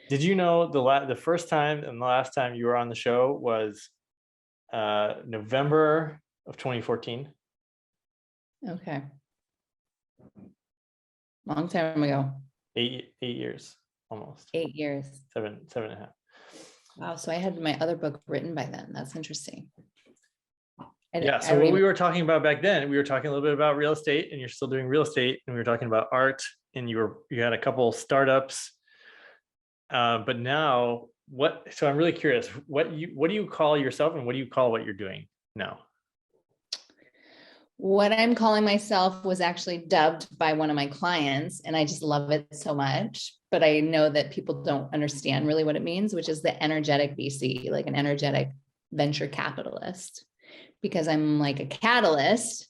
Did you know the first time and the last time you were on the show was November of 2014? Okay. Long time ago. 8 years, almost 8 years. seven and a half. Wow. So I had my other book written by then. That's interesting. Yeah. So what we were talking about back then, we were talking a little bit about real estate, and you're still doing real estate, and we were talking about art, and you had a couple startups. But now so I'm really curious, what do you call yourself, and what do you call what you're doing now? What I'm calling myself was actually dubbed by one of my clients, and I just love it so much. But I know that people don't understand really what it means, which is the energetic VC, like an energetic venture capitalist, because I'm like a catalyst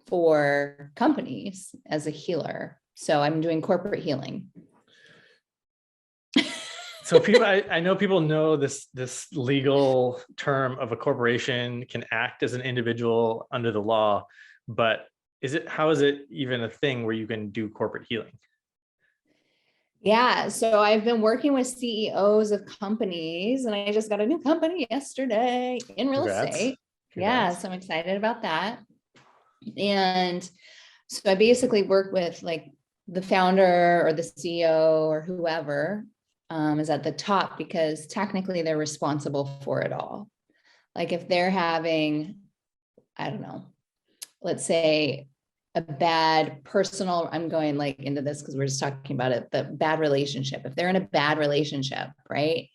for companies as a healer. So I'm doing corporate healing. So people, I know people know this legal term of a corporation can act as an individual under the law, but how is it even a thing where you can do corporate healing? Yeah, so I've been working with CEOs of companies, and I just got a new company yesterday in real estate. Yeah, so I'm excited about that. And so I basically work with like the founder or the CEO or whoever is at the top, because technically they're responsible for it all. Like if they're having, I don't know, let's say a bad personal, I'm going like into this because we're just talking about it, the bad relationship. If they're in a bad relationship, right,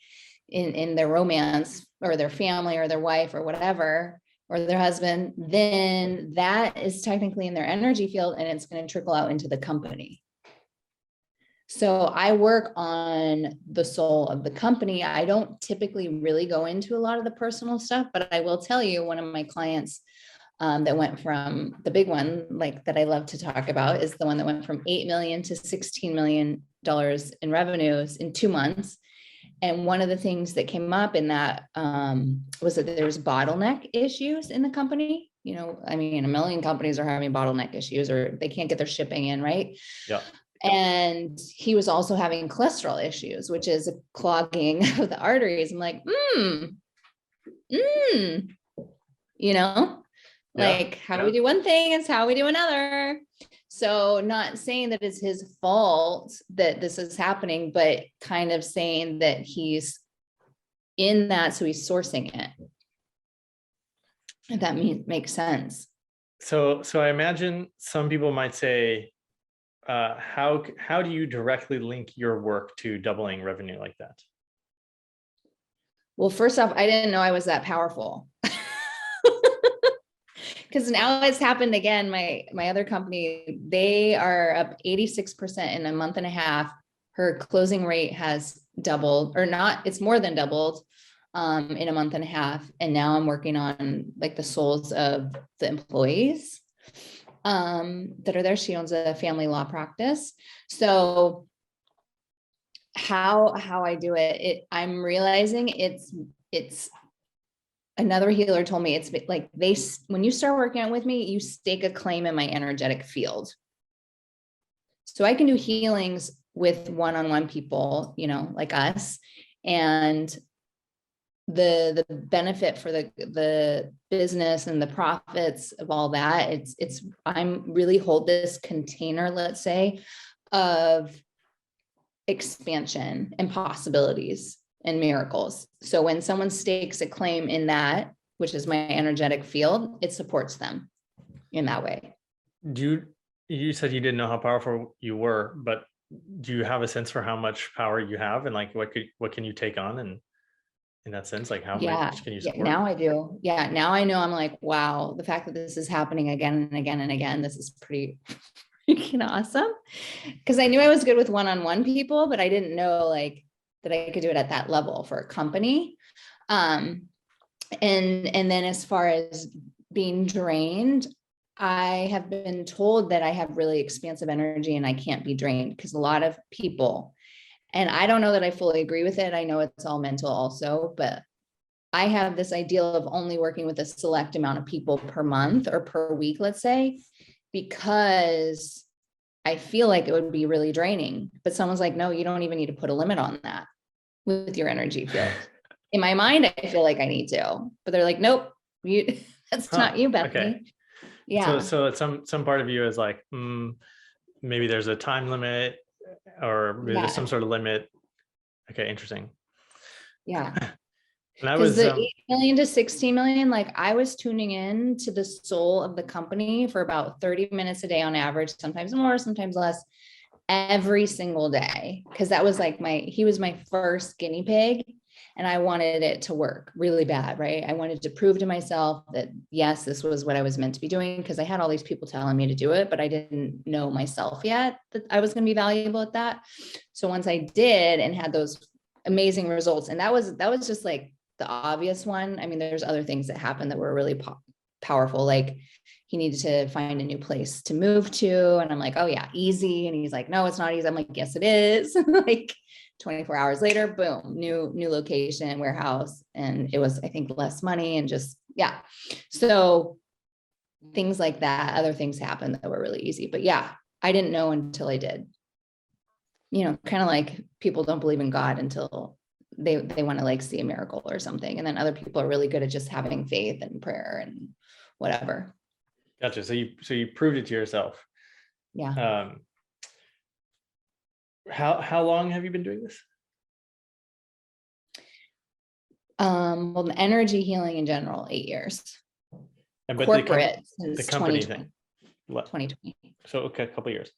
in their romance or their family or their wife or whatever, or their husband, then that is technically in their energy field, and it's going to trickle out into the company. So I work on the soul of the company. I don't typically really go into a lot of the personal stuff, but I will tell you, one of my clients that went from, the big one, like that I love to talk about, is the one that went from $8 million to $16 million in revenues in 2 months. And one of the things that came up in that was that there was bottleneck issues in the company. You know, I mean, a million companies are having bottleneck issues, or they can't get their shipping in, right? Yeah. And he was also having cholesterol issues, which is a clogging of the arteries. I'm like, you know, like how we do one thing is how we do another. So not saying that it's his fault that this is happening, but kind of saying that he's in that, so he's sourcing it. If that makes sense. So I imagine some people might say, how do you directly link your work to doubling revenue like that? Well, first off, I didn't know I was that powerful. Because now it's happened again. My other company, they are up 86% in a month and a half. Her closing rate has doubled, or not, it's more than doubled in a month and a half. And now I'm working on like the souls of the employees that are there. She owns a family law practice. So how I do it, I'm realizing it's another healer told me, it's like when you start working out with me, you stake a claim in my energetic field. So I can do healings with one-on-one people, you know, like us, and the benefit for the business and the profits of all that, I'm really hold this container, let's say, of expansion and possibilities and miracles. So when someone stakes a claim in that, which is my energetic field, it supports them in that way. You said you didn't know how powerful you were, but do you have a sense for how much power you have, and like what can you take on, and in that sense, like how much can you support? Now I do. Yeah, now I know. I'm like, wow, the fact that this is happening again and again and again, this is pretty freaking awesome. Because I knew I was good with one-on-one people, but I didn't know like that I could do it at that level for a company. And then as far as being drained, I have been told that I have really expansive energy and I can't be drained, because a lot of people, and I don't know that I fully agree with it. I know it's all mental also, but I have this ideal of only working with a select amount of people per month or per week, let's say, because I feel like it would be really draining, but someone's like, no, you don't even need to put a limit on that with your energy field. In my mind, I feel like I need to, but they're like, nope, that's not you, Bethany. Okay. Yeah. So some part of you is like, maybe there's a time limit, or maybe there's some sort of limit. Okay, interesting. Yeah. And I Because was the 8 million to 16 million, like I was tuning in to the soul of the company for about 30 minutes a day on average, sometimes more, sometimes less, every single day. Because that was like he was my first guinea pig, and I wanted it to work really bad, right? I wanted to prove to myself that yes, this was what I was meant to be doing, because I had all these people telling me to do it, but I didn't know myself yet that I was going to be valuable at that. So once I did and had those amazing results, and that was just like the obvious one. I mean, there's other things that happened that were really powerful. Like he needed to find a new place to move to. And I'm like, oh yeah, easy. And he's like, no, it's not easy. I'm like, yes, it is. Like 24 hours later, boom, new location, warehouse. And it was, I think, less money and just, yeah. So things like that, other things happened that were really easy. But yeah, I didn't know until I did. You know, kind of like people don't believe in God until they want to like see a miracle or something. And then other people are really good at just having faith and prayer and whatever. Gotcha. So you proved it to yourself. Yeah. How long have you been doing this? Well, the energy healing in general, 8 years. And but corporate the since company 2020. thing. 2020. So okay, a couple of years.